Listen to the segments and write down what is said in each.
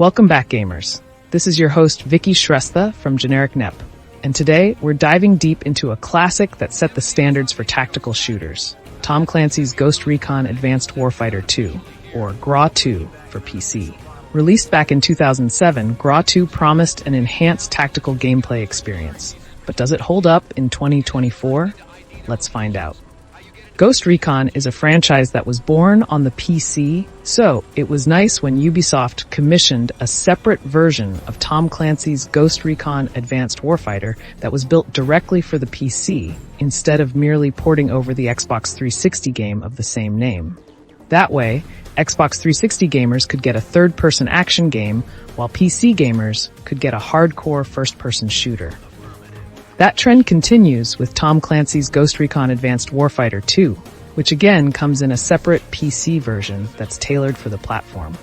Welcome back, gamers. This is your host, Vicky Shrestha from Generic Nep, and today we're diving deep into a classic that set the standards for tactical shooters, Tom Clancy's Ghost Recon Advanced Warfighter 2, or Graw 2 for PC. Released back in 2007, Graw 2 promised an enhanced tactical gameplay experience. But does it hold up in 2024? Let's find out. Ghost Recon is a franchise that was born on the PC, so it was nice when Ubisoft commissioned a separate version of Tom Clancy's Ghost Recon Advanced Warfighter that was built directly for the PC, instead of merely porting over the Xbox 360 game of the same name. That way, Xbox 360 gamers could get a third-person action game, while PC gamers could get a hardcore first-person shooter. That trend continues with Tom Clancy's Ghost Recon Advanced Warfighter 2, which again comes in a separate PC version that's tailored for the platform.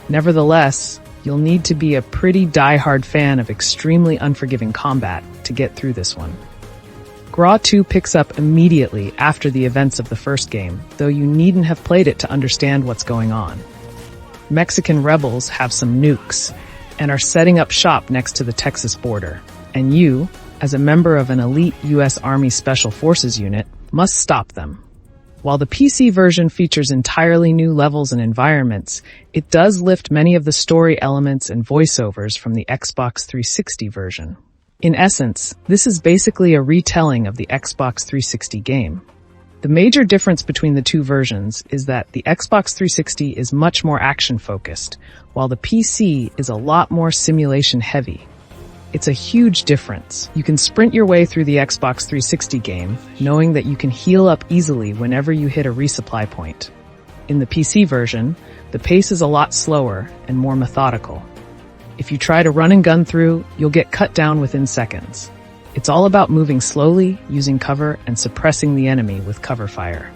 Nevertheless, you'll need to be a pretty die-hard fan of extremely unforgiving combat to get through this one. Graw 2 picks up immediately after the events of the first game, though you needn't have played it to understand what's going on. Mexican rebels have some nukes and are setting up shop next to the Texas border, and you, as a member of an elite U.S. Army Special Forces unit, must stop them. While the PC version features entirely new levels and environments, it does lift many of the story elements and voiceovers from the Xbox 360 version. In essence, this is basically a retelling of the Xbox 360 game. The major difference between the two versions is that the Xbox 360 is much more action-focused, while the PC is a lot more simulation-heavy. It's a huge difference. You can sprint your way through the Xbox 360 game, knowing that you can heal up easily whenever you hit a resupply point. In the PC version, the pace is a lot slower and more methodical. If you try to run and gun through, you'll get cut down within seconds. It's all about moving slowly, using cover, and suppressing the enemy with cover fire.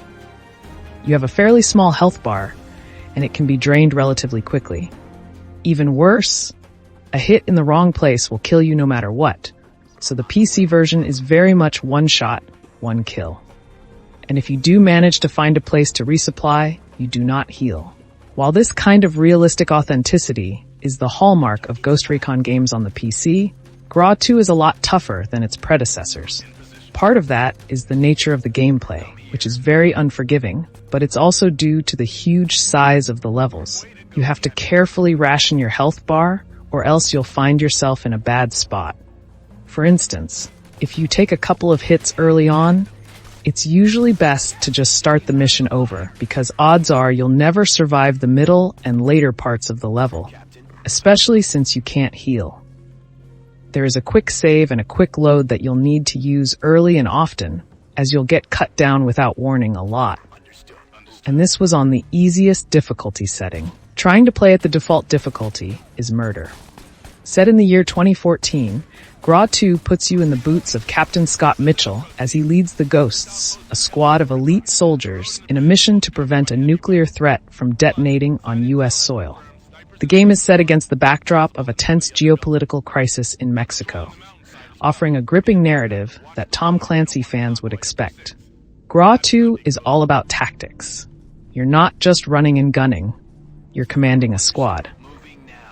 You have a fairly small health bar, and it can be drained relatively quickly. Even worse, a hit in the wrong place will kill you no matter what, so the PC version is very much one shot, one kill. And if you do manage to find a place to resupply, you do not heal. While this kind of realistic authenticity is the hallmark of Ghost Recon games on the PC, Graw 2 is a lot tougher than its predecessors. Part of that is the nature of the gameplay, which is very unforgiving, but it's also due to the huge size of the levels. You have to carefully ration your health bar, or else you'll find yourself in a bad spot. For instance, if you take a couple of hits early on, it's usually best to just start the mission over, because odds are you'll never survive the middle and later parts of the level, especially since you can't heal. There is a quick save and a quick load that you'll need to use early and often, as you'll get cut down without warning a lot. And this was on the easiest difficulty setting. Trying to play at the default difficulty is murder. Set in the year 2014, Graw 2 puts you in the boots of Captain Scott Mitchell as he leads the Ghosts, a squad of elite soldiers, in a mission to prevent a nuclear threat from detonating on U.S. soil. The game is set against the backdrop of a tense geopolitical crisis in Mexico, offering a gripping narrative that Tom Clancy fans would expect. Graw 2 is all about tactics. You're not just running and gunning, you're commanding a squad.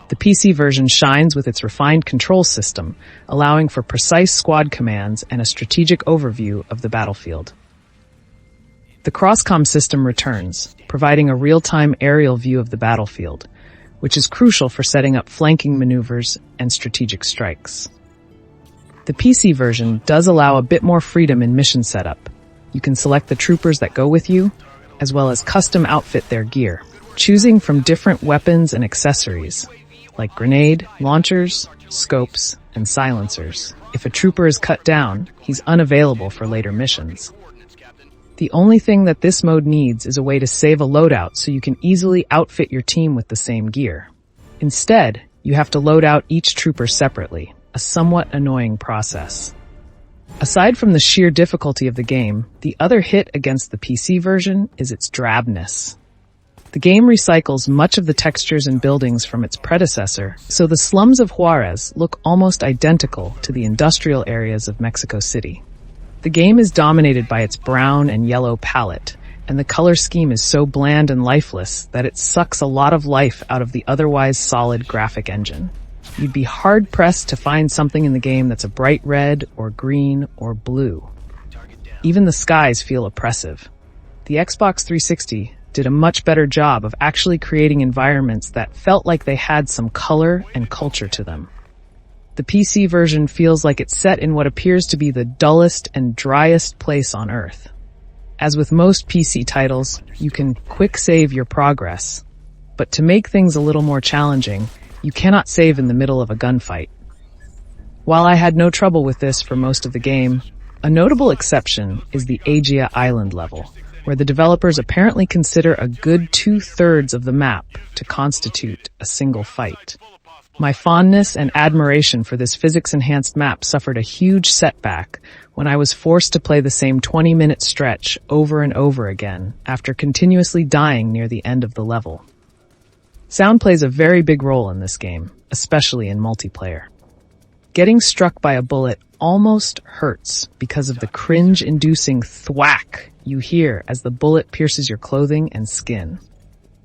The PC version shines with its refined control system, allowing for precise squad commands and a strategic overview of the battlefield. The cross-comm system returns, providing a real-time aerial view of the battlefield, which is crucial for setting up flanking maneuvers and strategic strikes. The PC version does allow a bit more freedom in mission setup. You can select the troopers that go with you, as well as custom outfit their gear, choosing from different weapons and accessories, like grenade, launchers, scopes, and silencers. If a trooper is cut down, he's unavailable for later missions. The only thing that this mode needs is a way to save a loadout so you can easily outfit your team with the same gear. Instead, you have to load out each trooper separately, a somewhat annoying process. Aside from the sheer difficulty of the game, the other hit against the PC version is its drabness. The game recycles much of the textures and buildings from its predecessor, so the slums of Juarez look almost identical to the industrial areas of Mexico City. The game is dominated by its brown and yellow palette, and the color scheme is so bland and lifeless that it sucks a lot of life out of the otherwise solid graphic engine. You'd be hard-pressed to find something in the game that's a bright red or green or blue. Even the skies feel oppressive. The Xbox 360 did a much better job of actually creating environments that felt like they had some color and culture to them. The PC version feels like it's set in what appears to be the dullest and driest place on Earth. As with most PC titles, you can quick save your progress, but to make things a little more challenging, you cannot save in the middle of a gunfight. While I had no trouble with this for most of the game, a notable exception is the Aegea Island level, where the developers apparently consider a good 2/3 of the map to constitute a single fight. My fondness and admiration for this physics-enhanced map suffered a huge setback when I was forced to play the same 20-minute stretch over and over again after continuously dying near the end of the level. Sound plays a very big role in this game, especially in multiplayer. Getting struck by a bullet almost hurts because of the cringe-inducing thwack you hear as the bullet pierces your clothing and skin.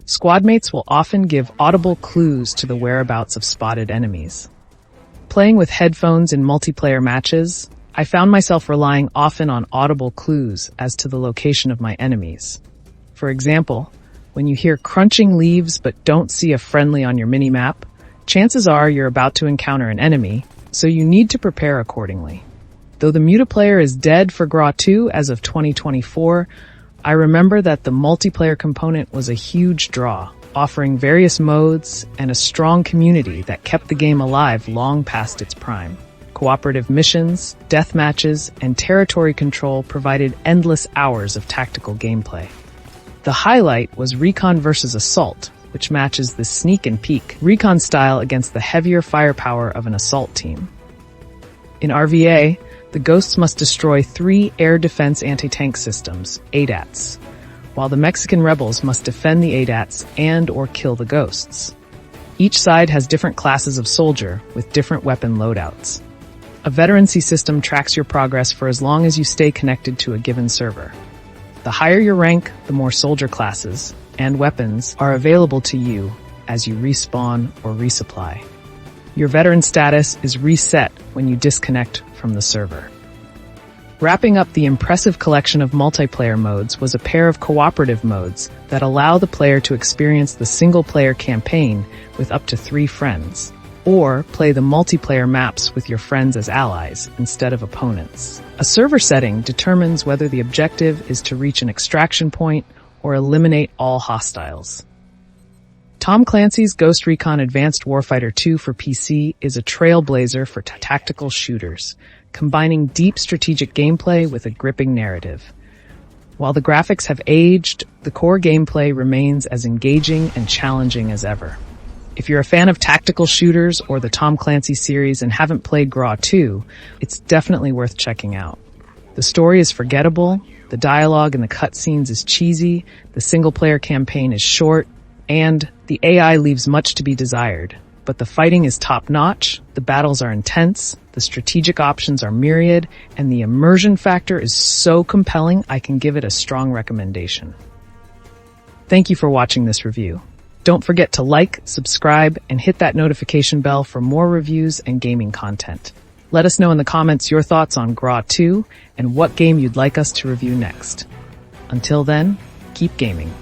Squadmates will often give audible clues to the whereabouts of spotted enemies. Playing with headphones in multiplayer matches, I found myself relying often on audible clues as to the location of my enemies. For example, when you hear crunching leaves but don't see a friendly on your mini-map, chances are you're about to encounter an enemy, so you need to prepare accordingly. Though the multiplayer is dead for Graw 2 as of 2024, I remember that the multiplayer component was a huge draw, offering various modes and a strong community that kept the game alive long past its prime. Cooperative missions, death matches, and territory control provided endless hours of tactical gameplay. The highlight was Recon versus Assault, which matches the sneak and peek Recon style against the heavier firepower of an assault team. In RVA, the Ghosts must destroy 3 air defense anti-tank systems, ADATs, while the Mexican rebels must defend the ADATs and/or kill the Ghosts. Each side has different classes of soldier with different weapon loadouts. A veterancy system tracks your progress for as long as you stay connected to a given server. The higher your rank, the more soldier classes and weapons are available to you as you respawn or resupply. Your veteran status is reset when you disconnect from the server. Wrapping up the impressive collection of multiplayer modes was a pair of cooperative modes that allow the player to experience the single-player campaign with up to 3 friends, or play the multiplayer maps with your friends as allies instead of opponents. A server setting determines whether the objective is to reach an extraction point or eliminate all hostiles. Tom Clancy's Ghost Recon Advanced Warfighter 2 for PC is a trailblazer for tactical shooters, combining deep strategic gameplay with a gripping narrative. While the graphics have aged, the core gameplay remains as engaging and challenging as ever. If you're a fan of tactical shooters or the Tom Clancy series and haven't played Graw 2, it's definitely worth checking out. The story is forgettable, the dialogue in the cutscenes is cheesy, the single-player campaign is short, and the AI leaves much to be desired. But the fighting is top-notch, the battles are intense, the strategic options are myriad, and the immersion factor is so compelling I can give it a strong recommendation. Thank you for watching this review. Don't forget to like, subscribe, and hit that notification bell for more reviews and gaming content. Let us know in the comments your thoughts on Graw 2 and what game you'd like us to review next. Until then, keep gaming.